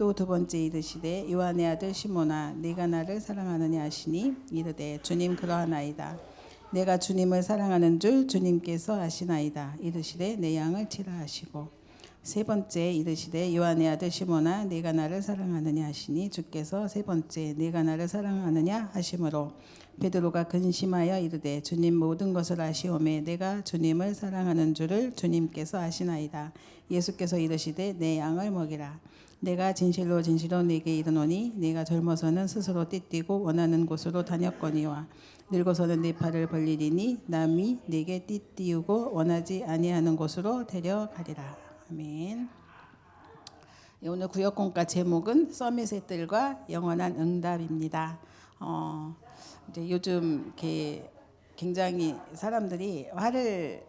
또 두 번째 이르시되 요한의 아들 시몬아 네가 나를 사랑하느냐 하시니 이르되 주님 그러하나이다. 내가 주님을 사랑하는 줄 주님께서 아시나이다. 이르시되 내 양을 치라 하시고 세 번째 이르시되 요한의 아들 시몬아 네가 나를 사랑하느냐 하시니 주께서 세 번째 네가 나를 사랑하느냐 하심으로 베드로가 근심하여 이르되 주님 모든 것을 아시오매 내가 주님을 사랑하는 줄을 주님께서 아시나이다. 예수께서 이르시되 내 양을 먹이라. 내가 진실로 진실로 네게 이르노니 네가 젊어서는 스스로 띠띠고 원하는 곳으로 다녔거니와 늙어서는 네 팔을 벌리리니 남이 네게 띠띠우고 원하지 아니하는 곳으로 데려가리라. 아멘. 오늘 구역공과 제목은 서밋의 뜰과 영원한 응답입니다. 이제 요즘 이렇게 굉장히 사람들이 화를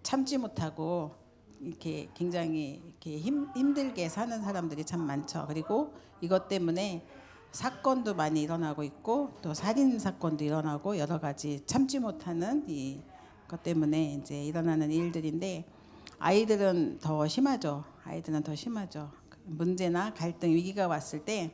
참지 못하고 이렇게 굉장히 이렇게 힘들게 사는 사람들이 참 많죠. 그리고 이것 때문에 사건도 많이 일어나고 있고 또 살인 사건도 일어나고 여러 가지 참지 못하는 이것 때문에 이제 일어나는 일들인데 아이들은 더 심하죠. 아이들은 더 심하죠. 문제나 갈등 위기가 왔을 때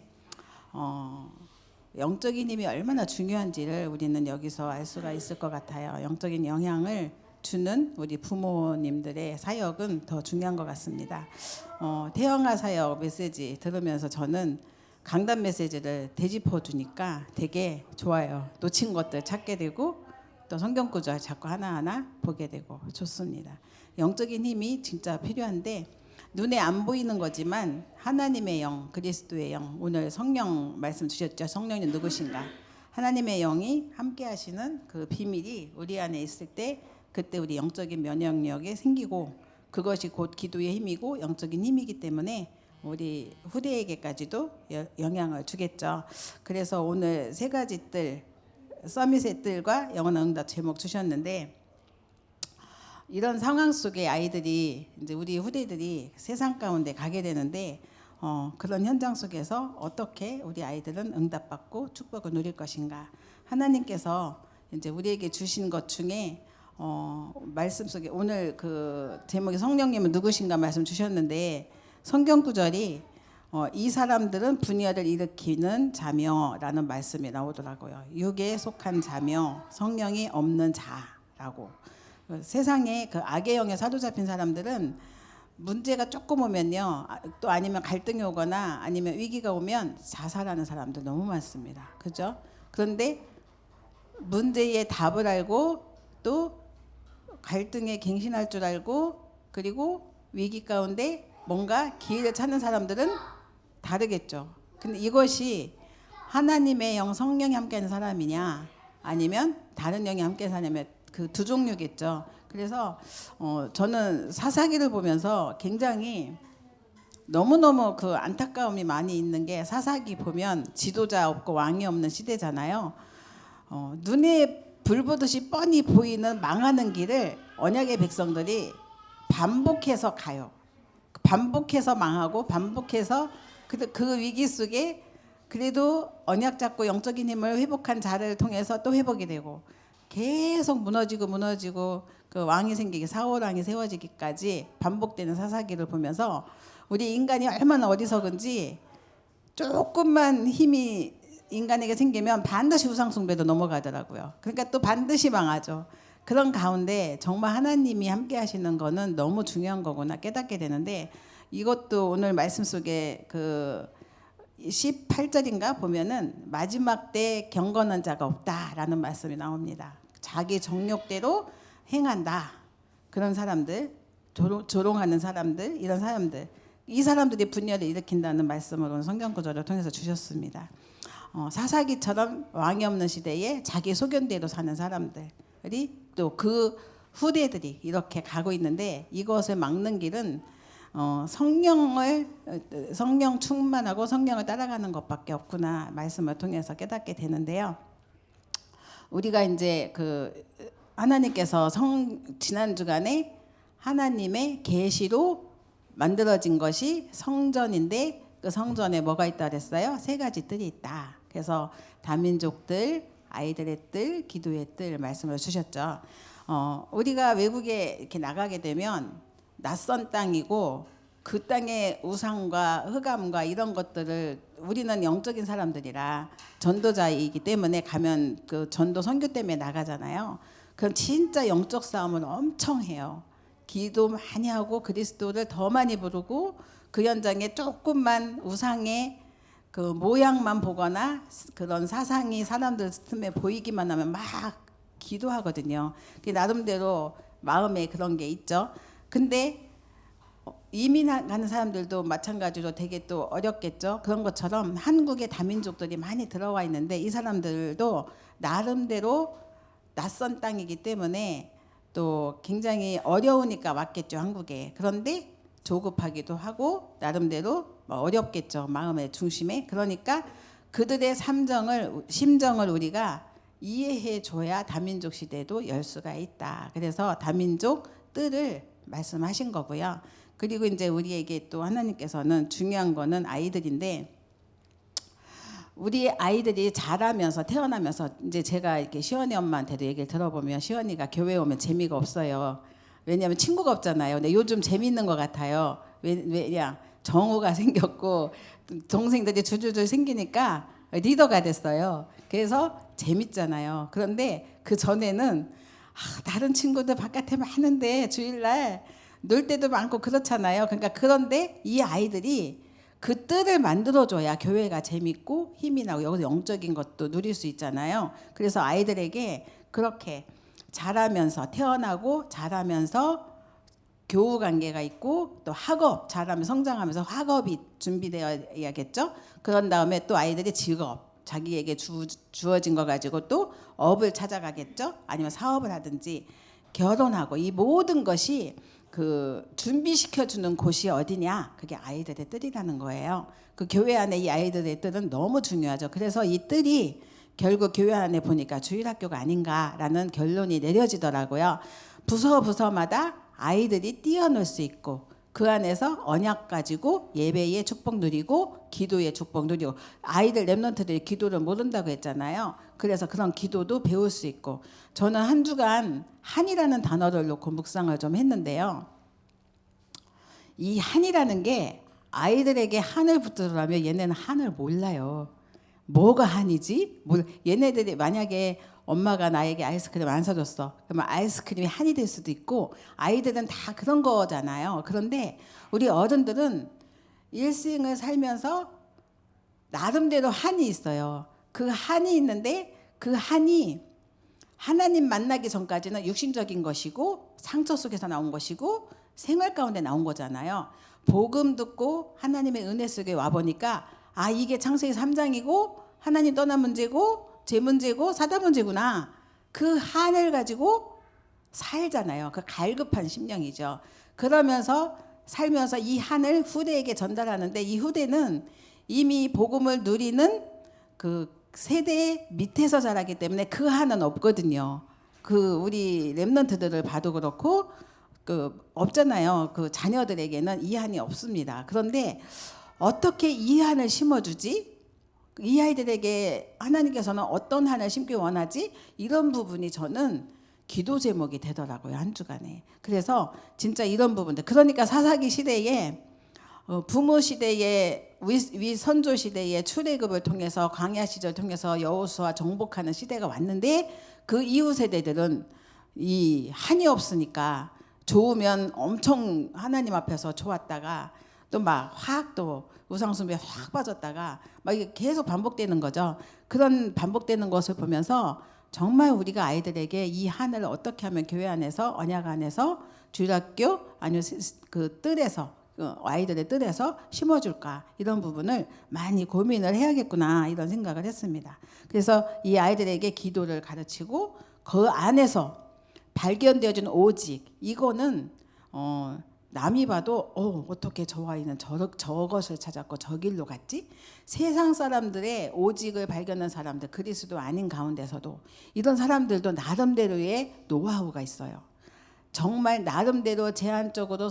영적인 힘이 얼마나 중요한지를 우리는 여기서 알 수가 있을 것 같아요. 영적인 영향을 주는 우리 부모님들의 사역은 더 중요한 것 같습니다. 태영아 사역 메시지 들으면서 저는 강단 메시지를 되짚어 주니까 되게 좋아요. 놓친 것들 찾게 되고 또 성경 구절 자꾸 하나하나 보게 되고 좋습니다. 영적인 힘이 진짜 필요한데 눈에 안 보이는 거지만 하나님의 영, 그리스도의 영, 오늘 성령 말씀 주셨죠. 성령이 누구신가? 하나님의 영이 함께 하시는 그 비밀이 우리 안에 있을 때 그때 우리 영적인 면역력이 생기고 그것이 곧 기도의 힘이고 영적인 힘이기 때문에 우리 후대에게까지도 영향을 주겠죠. 그래서 오늘 세 가지 뜰, 서밋의 뜰과 영원한 응답 제목 주셨는데 이런 상황 속에 아이들이 이제 우리 후대들이 세상 가운데 가게 되는데 그런 현장 속에서 어떻게 우리 아이들은 응답받고 축복을 누릴 것인가? 하나님께서 이제 우리에게 주신 것 중에 말씀 속에 오늘 그 제목이 성령님은 누구신가 말씀 주셨는데 성경 구절이 이 사람들은 분열을 일으키는 자며라는 말씀이 나오더라고요. 육에 속한 자며 성령이 없는 자라고. 세상에 그 악의 영에 사로잡힌 사람들은 문제가 조금 오면요, 또 아니면 갈등이 오거나 아니면 위기가 오면 자살하는 사람들 너무 많습니다. 그죠? 그런데 문제의 답을 알고 또 갈등에 갱신할 줄 알고 그리고 위기 가운데 뭔가 기회를 찾는 사람들은 다르겠죠. 근데 이것이 하나님의 영 성령이 함께하는 사람이냐 아니면 다른 영이 함께 사냐면 그 두 종류겠죠. 그래서 저는 사사기를 보면서 굉장히 너무너무 그 안타까움이 많이 있는 게 사사기 보면 지도자 없고 왕이 없는 시대잖아요. 눈에 불 보듯이 뻔히 보이는 망하는 길을 언약의 백성들이 반복해서 가요. 반복해서 망하고 반복해서 그 위기 속에 그래도 언약 잡고 영적인 힘을 회복한 자를 통해서 또 회복이 되고 계속 무너지고 그 왕이 생기기 사울 왕이 세워지기까지 반복되는 사사기를 보면서 우리 인간이 얼마나 어리석은지 조금만 힘이 인간에게 생기면 반드시 우상숭배도 넘어가더라고요. 그러니까 또 반드시 망하죠. 그런 가운데 정말 하나님이 함께 하시는 거는 너무 중요한 거구나 깨닫게 되는데 이것도 오늘 말씀 속에 그 18절인가 보면은 마지막 때 경건한 자가 없다라는 말씀이 나옵니다. 자기 정욕대로 행한다. 그런 사람들, 조롱하는 사람들, 이런 사람들, 이 사람들이 분열을 일으킨다는 말씀을 오늘 성경 구절을 통해서 주셨습니다. 사사기처럼 왕이 없는 시대에 자기 소견대로 사는 사람들이 또 그 후대들이 이렇게 가고 있는데 이것을 막는 길은 성령 충만하고 성령을 따라가는 것밖에 없구나 말씀을 통해서 깨닫게 되는데요. 우리가 이제 그 하나님께서 지난 주간에 하나님의 계시로 만들어진 것이 성전인데 그 성전에 뭐가 있다 그랬어요? 세 가지 뜰이 있다. 그래서 다민족들, 아이들의 뜰, 기도의 뜰 말씀을 주셨죠. 우리가 외국에 이렇게 나가게 되면 낯선 땅이고 그 땅의 우상과 흑암과 이런 것들을 우리는 영적인 사람들이라 전도자이기 때문에 가면 그 전도 선교 때문에 나가잖아요. 그럼 진짜 영적 싸움을 엄청 해요. 기도 많이 하고 그리스도를 더 많이 부르고 그 현장에 조금만 우상의 그 모양만 보거나 그런 사상이 사람들 틈에 보이기만 하면 막 기도하거든요. 나름대로 마음에 그런 게 있죠. 근데 이민하는 사람들도 마찬가지로 되게 또 어렵겠죠. 그런 것처럼 한국에 다민족들이 많이 들어와 있는데 이 사람들도 나름대로 낯선 땅이기 때문에 또 굉장히 어려우니까 왔겠죠, 한국에. 그런데 조급하기도 하고 나름대로 어렵겠죠, 마음의 중심에. 그러니까 그들의 심정을 우리가 이해해 줘야 다민족 시대도 열 수가 있다. 그래서 다민족 뜰을 말씀하신 거고요. 그리고 이제 우리에게 또 하나님께서는 중요한 거는 아이들인데, 우리 아이들이 자라면서 태어나면서 이제 제가 이렇게 시원이 엄마한테도 얘기를 들어보면 시원이가 교회 오면 재미가 없어요. 왜냐하면 친구가 없잖아요. 근데 요즘 재밌는 것 같아요. 왜냐, 정우가 생겼고 동생들이 줄줄줄 생기니까 리더가 됐어요. 그래서 재밌잖아요. 그런데 그 전에는 다른 친구들 바깥에 많은데 주일날 놀 때도 많고 그렇잖아요. 그러니까 그런데 이 아이들이 그 뜰을 만들어줘야 교회가 재밌고 힘이 나고 여기서 영적인 것도 누릴 수 있잖아요. 그래서 아이들에게 그렇게 자라면서 태어나고 자라면서 교우 관계가 있고 또 학업 자라면 성장하면서 학업이 준비되어야겠죠. 그런 다음에 또 아이들의 직업 자기에게 주어진 거 가지고 또 업을 찾아가겠죠. 아니면 사업을 하든지 결혼하고 이 모든 것이 그 준비시켜 주는 곳이 어디냐? 그게 아이들의 뜰이라는 거예요. 그 교회 안에 이 아이들의 뜰은 너무 중요하죠. 그래서 이 뜰이 결국 교회 안에 보니까 주일학교가 아닌가라는 결론이 내려지더라고요. 부서마다 아이들이 뛰어놀 수 있고 그 안에서 언약 가지고 예배의 축복 누리고 기도의 축복 누리고, 아이들 랩런트들이 기도를 모른다고 했잖아요. 그래서 그런 기도도 배울 수 있고, 저는 한 주간 한이라는 단어를 놓고 묵상을 좀 했는데요. 이 한이라는 게 아이들에게 한을 붙들으라면 얘네는 한을 몰라요. 뭐가 한이지? 얘네들이 만약에 엄마가 나에게 아이스크림 안 사줬어. 그러면 아이스크림이 한이 될 수도 있고, 아이들은 다 그런 거잖아요. 그런데 우리 어른들은 일생을 살면서 나름대로 한이 있어요. 그 한이 있는데 그 한이 하나님 만나기 전까지는 육신적인 것이고 상처 속에서 나온 것이고 생활 가운데 나온 거잖아요. 복음 듣고 하나님의 은혜 속에 와보니까 이게 창세기 3장이고 하나님 떠난 문제고 제 문제고 사다 문제구나. 그 한을 가지고 살잖아요. 그 갈급한 심령이죠. 그러면서 살면서 이 한을 후대에게 전달하는데, 이 후대는 이미 복음을 누리는 그 세대 밑에서 자라기 때문에 그 한은 없거든요. 그 우리 랩런트들을 봐도 그렇고 그 없잖아요. 그 자녀들에게는 이 한이 없습니다. 그런데 어떻게 이 한을 심어주지? 이 아이들에게 하나님께서는 어떤 한을 심기 원하지? 이런 부분이 저는 기도 제목이 되더라고요, 한 주간에. 그래서 진짜 이런 부분들, 그러니까 사사기 시대에 부모 시대에 위 선조 시대에 출애굽을 통해서 광야 시절 통해서 여호수아 정복하는 시대가 왔는데, 그 이후 세대들은 이 한이 없으니까 좋으면 엄청 하나님 앞에서 좋았다가 또 막 확 또 우상숭배에 확 빠졌다가 막 이게 계속 반복되는 거죠. 그런 반복되는 것을 보면서 정말 우리가 아이들에게 이 한을 어떻게 하면 교회 안에서 언약 안에서 주일학교 아니면 그 뜰에서 아이들의 뜰에서 심어줄까, 이런 부분을 많이 고민을 해야겠구나 이런 생각을 했습니다. 그래서 이 아이들에게 기도를 가르치고 그 안에서 발견되어진 오직, 이거는 남이 봐도 어떻게 저 아이는 저것을 찾았고 저 길로 갔지? 세상 사람들의 오직을 발견한 사람들, 그리스도 아닌 가운데서도 이런 사람들도 나름대로의 노하우가 있어요. 정말 나름대로 제한적으로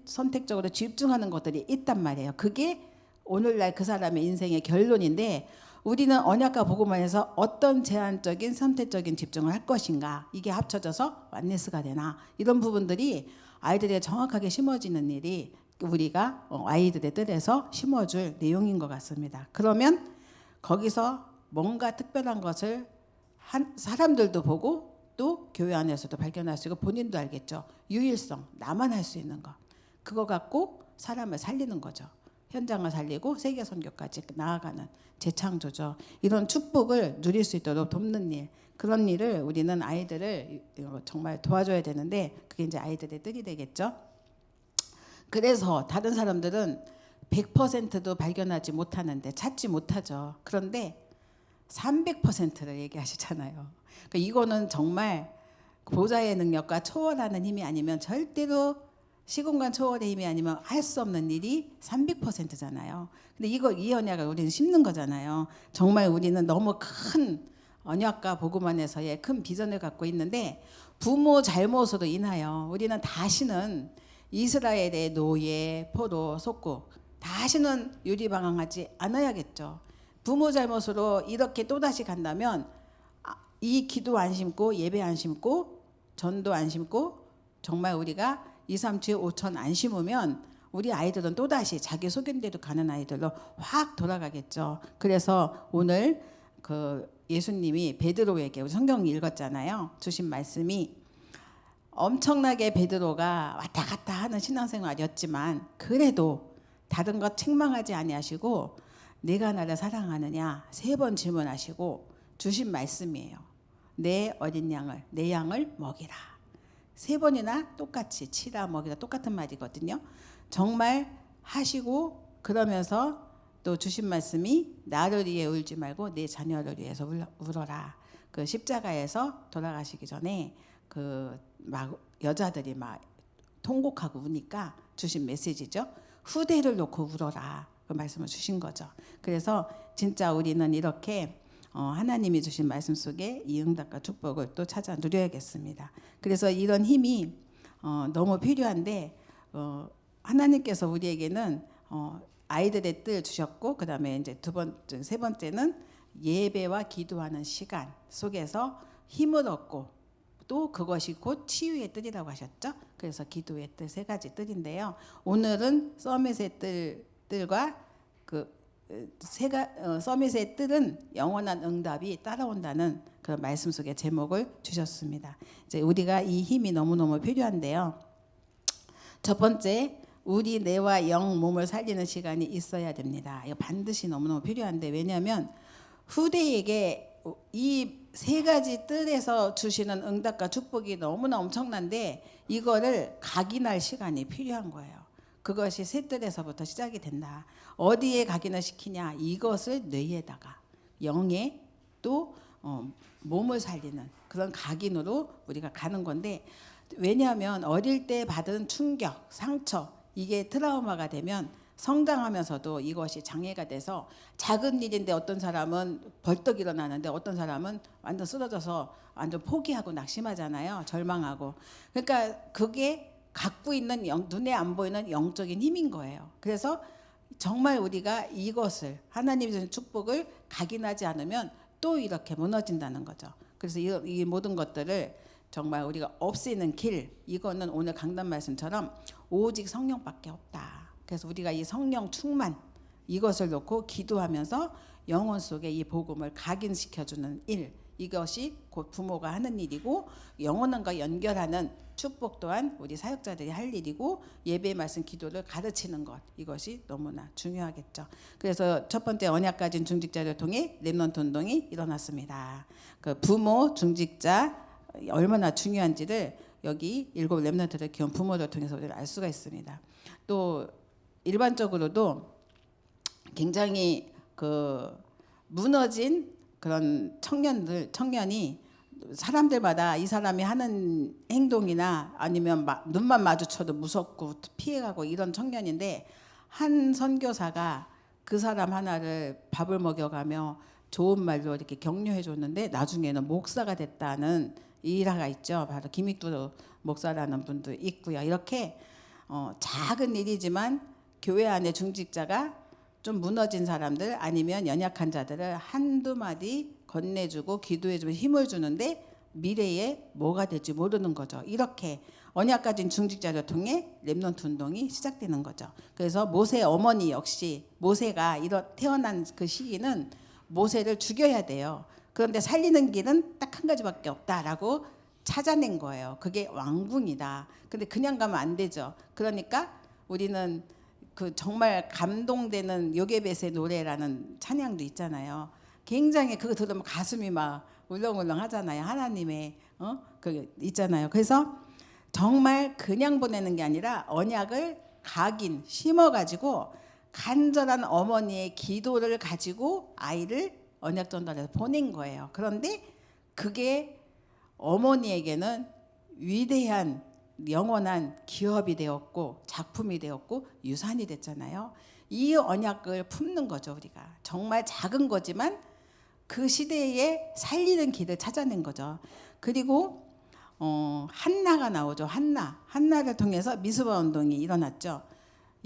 선택적으로 집중하는 것들이 있단 말이에요. 그게 오늘날 그 사람의 인생의 결론인데, 우리는 언약과 복음을 해서 어떤 제한적인 선택적인 집중을 할 것인가, 이게 합쳐져서 완네스가 되나, 이런 부분들이 아이들에게 정확하게 심어지는 일이 우리가 아이들의 뜰에서 심어줄 내용인 것 같습니다. 그러면 거기서 뭔가 특별한 것을 사람들도 보고 또 교회 안에서도 발견할 수 있고 본인도 알겠죠. 유일성, 나만 할 수 있는 거. 그거 갖고 사람을 살리는 거죠. 현장을 살리고 세계 선교까지 나아가는 재창조죠. 이런 축복을 누릴 수 있도록 돕는 일, 그런 일을 우리는 아이들을 정말 도와줘야 되는데 그게 이제 아이들의 뜰이 되겠죠. 그래서 다른 사람들은 100%도 발견하지 못하는데 찾지 못하죠. 그런데 300%를 얘기하시잖아요. 그러니까 이거는 정말 보좌의 능력과 초월하는 힘이 아니면 절대로 시공간 초월의 힘이 아니면 할 수 없는 일이 300%잖아요. 근데 이 언약을 우리는 심는 거잖아요. 정말 우리는 너무 큰 언약과 복음 안에서의 큰 비전을 갖고 있는데 부모 잘못으로 인하여 우리는 다시는 이스라엘의 노예, 포로, 속국 다시는 유리방황하지 않아야겠죠. 부모 잘못으로 이렇게 또다시 간다면 이 기도 안 심고 예배 안 심고 전도 안 심고 정말 우리가 2, 3, 7, 5천 안 심으면 우리 아이들은 또다시 자기 속인대로 가는 아이들로 확 돌아가겠죠. 그래서 오늘 그 예수님이 베드로에게 우리 성경 읽었잖아요. 주신 말씀이 엄청나게 베드로가 왔다 갔다 하는 신앙생활이었지만 그래도 다른 것 책망하지 아니하시고 내가 나를 사랑하느냐 3번 질문하시고 주신 말씀이에요. 내 어린 양을 내 양을 먹이라. 3번이나 똑같이 치라 먹이라 똑같은 말이거든요. 정말 하시고 그러면서 또 주신 말씀이 나를 위해 울지 말고 내 자녀를 위해서 울어라. 그 십자가에서 돌아가시기 전에 그 막 여자들이 막 통곡하고 우니까 주신 메시지죠. 후대를 놓고 울어라. 그 말씀을 주신 거죠. 그래서 진짜 우리는 이렇게 하나님이 주신 말씀 속에 이 응답과 축복을 또 찾아 누려야겠습니다. 그래서 이런 힘이 너무 필요한데 하나님께서 우리에게는 아이들의 뜰 주셨고 그다음에 이제 세 번째는 예배와 기도하는 시간 속에서 힘을 얻고 또 그것이 곧 치유의 뜰이라고 하셨죠. 그래서 기도의 뜰 3가지 뜰인데요. 오늘은 서밋의 뜰과 서밋의 뜰은 영원한 응답이 따라온다는 그런 말씀 속에 제목을 주셨습니다. 이제 우리가 이 힘이 너무너무 필요한데요. 첫 번째, 우리 뇌와 영 몸을 살리는 시간이 있어야 됩니다. 이거 반드시 너무너무 필요한데 왜냐하면 후대에게 이 3가지 뜰에서 주시는 응답과 축복이 너무나 엄청난데 이거를 각인할 시간이 필요한 거예요. 그것이 새 뜰에서부터 시작이 된다. 어디에 각인을 시키냐? 이것을 뇌에다가 영에 또 몸을 살리는 그런 각인으로 우리가 가는 건데 왜냐하면 어릴 때 받은 충격, 상처 이게 트라우마가 되면 성장하면서도 이것이 장애가 돼서 작은 일인데 어떤 사람은 벌떡 일어나는데 어떤 사람은 완전 쓰러져서 완전 포기하고 낙심하잖아요. 절망하고. 그러니까 그게 갖고 있는 눈에 안 보이는 영적인 힘인 거예요. 그래서 정말 우리가 이것을 하나님이 주신 축복을 각인하지 않으면 또 이렇게 무너진다는 거죠. 그래서 이 모든 것들을 정말 우리가 없애는 길 이거는 오늘 강단 말씀처럼 오직 성령밖에 없다. 그래서 우리가 이 성령 충만 이것을 놓고 기도하면서 영혼 속에 이 복음을 각인시켜주는 일 이것이 곧 부모가 하는 일이고 영혼과 연결하는 축복 또한 우리 사역자들이 할 일이고 예배 말씀 기도를 가르치는 것 이것이 너무나 중요하겠죠. 그래서 첫 번째 언약 가진 중직자를 통해 렘넌트 운동이 일어났습니다. 그 부모 중직자 얼마나 중요한지를 여기 7 렘넌트를 키운 부모를 통해서 우리가 알 수가 있습니다. 또 일반적으로도 굉장히 그 무너진 그런 청년이 사람들마다 이 사람이 하는 행동이나 아니면 눈만 마주쳐도 무섭고 피해가고 이런 청년인데 한 선교사가 그 사람 하나를 밥을 먹여가며 좋은 말로 이렇게 격려해 줬는데 나중에는 목사가 됐다는 일화가 있죠. 바로 김익두 목사라는 분도 있고요. 이렇게 작은 일이지만 교회 안에 중직자가 좀 무너진 사람들 아니면 연약한 자들을 한두 마디 건네주고 기도해주면 힘을 주는데 미래에 뭐가 될지 모르는 거죠. 이렇게 언약 가진 중직자를 통해 렘넌트 운동이 시작되는 거죠. 그래서 모세 어머니 역시 모세가 태어난 그 시기는 모세를 죽여야 돼요. 그런데 살리는 길은 딱 한 가지밖에 없다라고 찾아낸 거예요. 그게 왕궁이다. 근데 그냥 가면 안 되죠. 그러니까 우리는 그 정말 감동되는 요게벳의 노래라는 찬양도 있잖아요. 굉장히 그거 들으면 가슴이 막 울렁울렁 하잖아요. 하나님의 그 있잖아요. 그래서 정말 그냥 보내는 게 아니라 언약을 각인 심어가지고 간절한 어머니의 기도를 가지고 아이를 언약 전달해서 보낸 거예요. 그런데 그게 어머니에게는 위대한 영원한 기업이 되었고 작품이 되었고 유산이 됐잖아요. 이 언약을 품는 거죠. 우리가 정말 작은 거지만 그 시대에 살리는 길을 찾아낸 거죠. 그리고 한나가 나오죠. 한나를 통해서 미스바 운동이 일어났죠.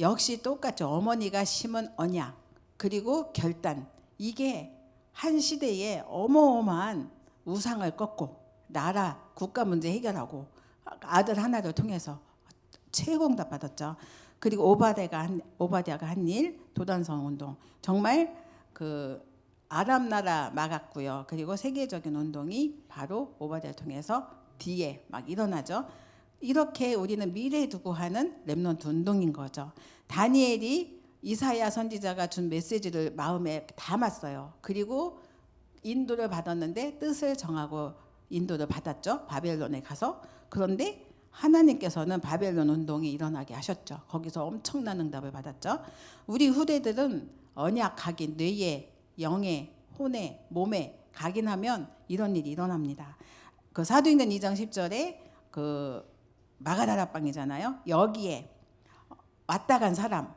역시 똑같죠. 어머니가 심은 언약 그리고 결단, 이게 한 시대에 어마어마한 우상을 꺾고 나라 국가 문제 해결하고 아들 하나를 통해서 최고응답 받았죠. 그리고 오바댜가 한 일, 도단성 운동, 정말 그 아랍 나라 막았고요. 그리고 세계적인 운동이 바로 오바댜를 통해서 뒤에 막 일어나죠. 이렇게 우리는 미래 두고 하는 렘넌트 운동인 거죠. 다니엘이 이사야 선지자가 준 메시지를 마음에 담았어요. 그리고 인도를 받았는데 뜻을 정하고 인도를 받았죠. 바벨론에 가서. 그런데 하나님께서는 바벨론 운동이 일어나게 하셨죠. 거기서 엄청난 응답을 받았죠. 우리 후대들은 언약 각인, 뇌에, 영에, 혼에, 몸에 각인하면 이런 일이 일어납니다. 그 사도행전 2장 10절에 그 마가다라방이잖아요. 여기에 왔다 간 사람,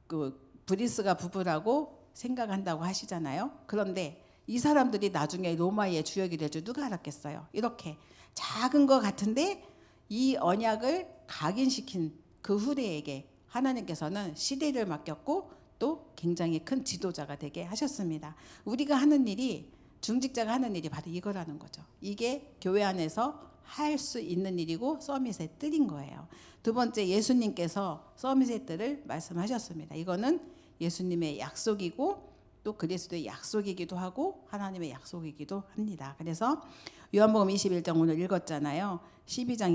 그 브리스가 부부라고 생각한다고 하시잖아요. 그런데 이 사람들이 나중에 로마의 주역이 될 줄 누가 알았겠어요. 이렇게 작은 것 같은데 이 언약을 각인시킨 그 후대에게 하나님께서는 시대를 맡겼고 또 굉장히 큰 지도자가 되게 하셨습니다. 우리가 하는 일이, 중직자가 하는 일이 바로 이거라는 거죠. 이게 교회 안에서 할 수 있는 일이고 서밋의 뜰인 거예요. 두 번째, 예수님께서 서밋의 뜰을 말씀하셨습니다. 이거는 예수님의 약속이고 또 그리스도의 약속이기도 하고 하나님의 약속이기도 합니다. 그래서 요한복음 21장 오늘 읽었잖아요. 2장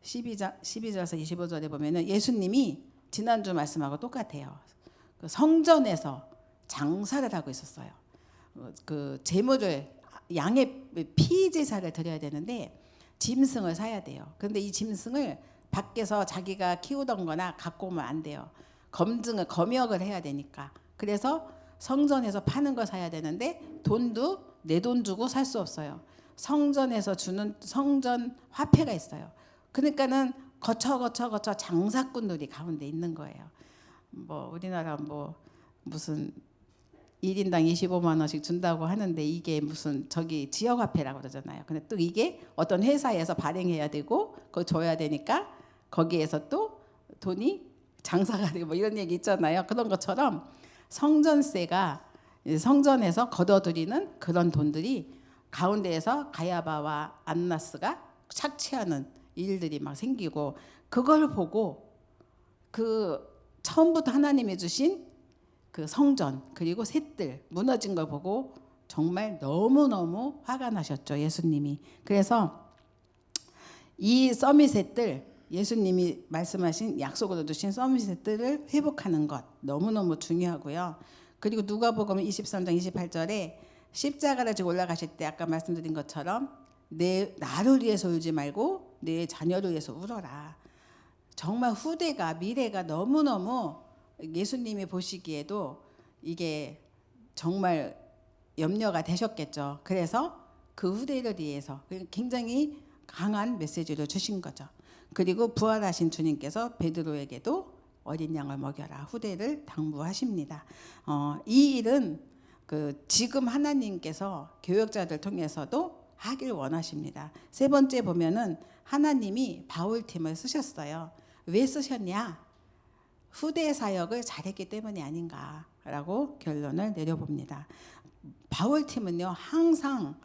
12절에서 25절에 보면은 예수님이 지난주 말씀하고 똑같아요. 그 성전에서 장사를 하고 있었어요. 그 제물을, 양의 피 제사를 드려야 되는데 짐승을 사야 돼요. 그런데 이 짐승을 밖에서 자기가 키우던 거나 갖고 오면 안 돼요. 검역을 해야 되니까. 그래서 성전에서 파는 거 사야 되는데 돈도 내 돈 주고 살 수 없어요. 성전에서 주는 성전 화폐가 있어요. 그러니까는 거쳐 장사꾼들이 가운데 있는 거예요. 뭐 우리나라 뭐 무슨 1인당 25만 원씩 준다고 하는데 이게 무슨 저기 지역 화폐라고 그러잖아요. 근데 또 이게 어떤 회사에서 발행해야 되고 그거 줘야 되니까 거기에서 또 돈이 장사가 되고 뭐 이런 얘기 있잖아요. 그런 것처럼 성전세가 성전에서 걷어들이는 그런 돈들이 가운데에서 가야바와 안나스가 착취하는 일들이 막 생기고, 그걸 보고 그 처음부터 하나님이 주신 그 성전 그리고 셋들 무너진 걸 보고 정말 너무너무 화가 나셨죠, 예수님이. 그래서 이 서밋의 뜰, 예수님이 말씀하신 약속으로 주신 서밋의 뜰을 회복하는 것 너무너무 중요하고요. 그리고 누가복음 23장 28절에 십자가를 지고 올라가실 때 아까 말씀드린 것처럼 나를 위해서 울지 말고 내 자녀를 위해서 울어라. 정말 후대가, 미래가 너무너무 예수님이 보시기에도 이게 정말 염려가 되셨겠죠. 그래서 그 후대를 위해서 굉장히 강한 메시지를 주신 거죠. 그리고 부활하신 주님께서 베드로에게도 어린 양을 먹여라, 후대를 당부하십니다. 이 일은 지금 하나님께서 교역자들 통해서도 하길 원하십니다. 세 번째 보면은 하나님이 바울팀을 쓰셨어요. 왜 쓰셨냐? 후대 사역을 잘했기 때문이 아닌가라고 결론을 내려봅니다. 바울팀은요 항상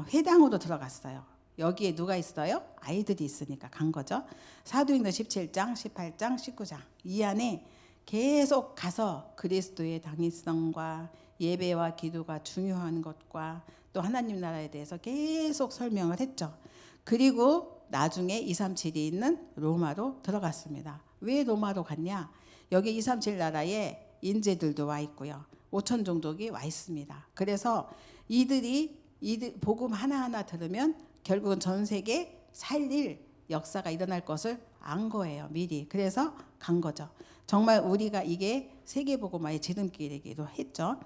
회당으로 들어갔어요. 여기에 누가 있어요? 아이들이 있으니까 간 거죠. 사도행전 17장, 18장, 19장 이 안에 계속 가서 그리스도의 당위성과 예배와 기도가 중요한 것과 또 하나님 나라에 대해서 계속 설명을 했죠. 그리고 나중에 237이 있는 로마로 들어갔습니다. 왜 로마로 갔냐? 여기 237 나라에 인재들도 와 있고요. 5천 종족이 와 있습니다. 그래서 이들 복음 하나하나 들으면 결국은 전 세계 살릴 역사가 일어날 것을 안 거예요. 미리. 그래서 간 거죠. 정말 우리가 이게 세계복음화의 지름길이기도 했죠.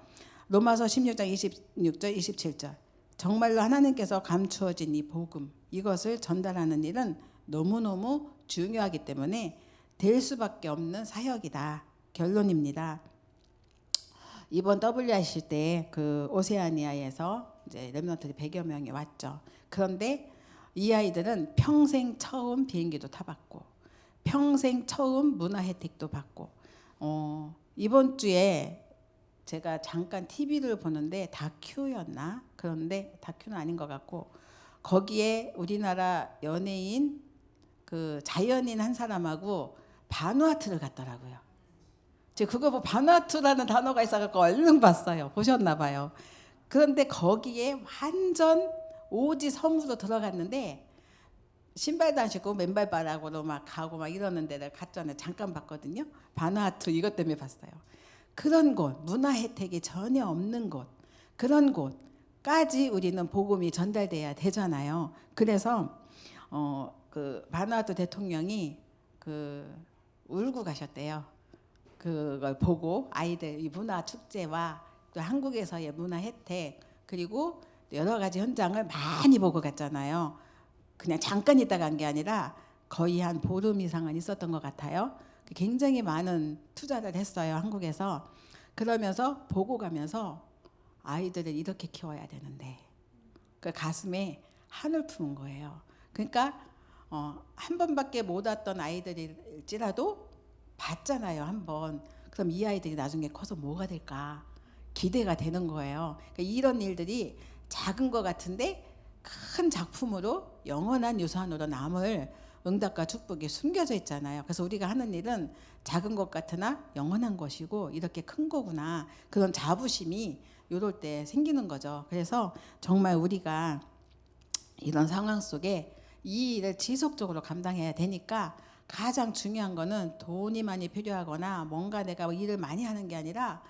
로마서 16장 26절 27절 정말로 하나님께서 감추어진 이 복음 이것을 전달하는 일은 너무너무 중요하기 때문에 될 수밖에 없는 사역이다. 결론입니다. 이번 WRC 때 그 오세아니아에서 이제 렘넌트들이 100여 명이 왔죠. 그런데 이 아이들은 평생 처음 비행기도 타봤고 평생 처음 문화 혜택도 받고 이번 주에 제가 잠깐 TV를 보는데 다큐였나? 그런데 다큐는 아닌 것 같고 거기에 우리나라 연예인 그 자연인 한 사람하고 바누아투를 갔더라고요. 제가 그거 뭐 바누아투라는 단어가 있어갖고 얼른 봤어요. 보셨나 봐요. 그런데 거기에 완전 오지 섬으로 들어갔는데 신발도 안 신고 맨발바닥으로 막 가고 막 이러는 데를 갔잖아요. 잠깐 봤거든요. 바누아투 이것 때문에 봤어요. 그런 곳, 문화 혜택이 전혀 없는 곳, 그런 곳까지 우리는 복음이 전달돼야 되잖아요. 그래서 그 바누아투 대통령이 그 울고 가셨대요. 그걸 보고 아이들 이 문화 축제와 또 한국에서의 문화 혜택 그리고 여러 가지 현장을 많이 보고 갔잖아요. 그냥 잠깐 있다 간 게 아니라 거의 한 보름 이상은 있었던 것 같아요. 굉장히 많은 투자를 했어요. 한국에서. 그러면서 보고 가면서 아이들을 이렇게 키워야 되는데 그 가슴에 한을 품은 거예요. 그러니까 한 번밖에 못 왔던 아이들일지라도 봤잖아요. 한 번. 그럼 이 아이들이 나중에 커서 뭐가 될까 기대가 되는 거예요. 그러니까 이런 일들이 작은 것 같은데 큰 작품으로 영원한 유산으로 남을 응답과 축복이 숨겨져 있잖아요. 그래서 우리가 하는 일은 작은 것 같으나 영원한 것이고 이렇게 큰 거구나. 그런 자부심이 이럴 때 생기는 거죠. 그래서 정말 우리가 이런 상황 속에 이 일을 지속적으로 감당해야 되니까 가장 중요한 거는 돈이 많이 필요하거나 뭔가 내가 일을 많이 하는 게 아니라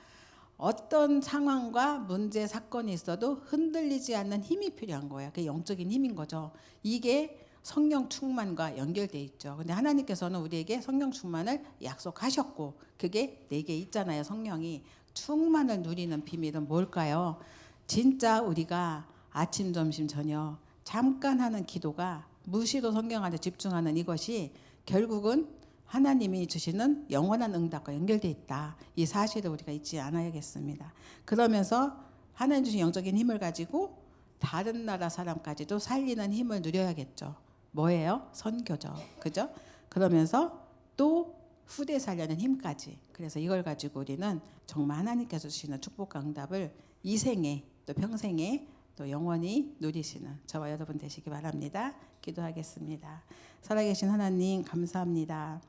어떤 상황과 문제 사건이 있어도 흔들리지 않는 힘이 필요한 거예요. 그게 영적인 힘인 거죠. 이게 성령 충만과 연결돼 있죠. 근데 하나님께서는 우리에게 성령 충만을 약속하셨고 그게 내게 있잖아요. 성령이 충만을 누리는 비밀은 뭘까요? 진짜 우리가 아침, 점심, 저녁 잠깐 하는 기도가 무시로 성경 안에 집중하는 이것이 결국은 하나님이 주시는 영원한 응답과 연결되어 있다. 이 사실을 우리가 잊지 않아야겠습니다. 그러면서 하나님 주신 영적인 힘을 가지고 다른 나라 사람까지도 살리는 힘을 누려야겠죠. 뭐예요? 선교죠. 그죠? 그러면서 또 후대 살려는 힘까지. 그래서 이걸 가지고 우리는 정말 하나님께서 주시는 축복과 응답을 이 생에 또 평생에 또 영원히 누리시는 저와 여러분 되시기 바랍니다. 기도하겠습니다. 살아계신 하나님 감사합니다.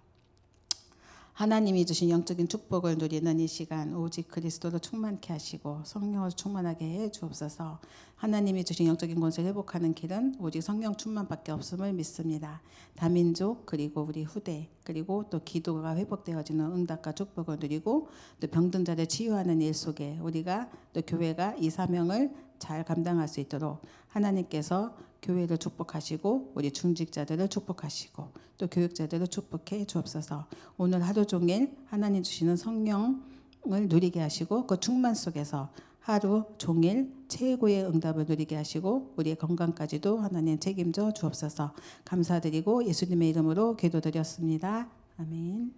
하나님이 주신 영적인 축복을 누리는 이 시간 오직 그리스도로 충만케 하시고 성령으로 충만하게 해 주옵소서. 하나님이 주신 영적인 권세를 회복하는 길은 오직 성령 충만밖에 없음을 믿습니다. 다민족 그리고 우리 후대 그리고 또 기도가 회복되어지는 응답과 축복을 누리고 또 병든 자를 치유하는 일 속에 우리가 또 교회가 이 사명을 잘 감당할 수 있도록 하나님께서 교회를 축복하시고 우리 중직자들을 축복하시고 또 교육자들을 축복해 주옵소서. 오늘 하루 종일 하나님 주시는 성령을 누리게 하시고 그 충만 속에서 하루 종일 최고의 응답을 누리게 하시고 우리의 건강까지도 하나님 책임져 주옵소서. 감사드리고 예수님의 이름으로 기도드렸습니다. 아멘.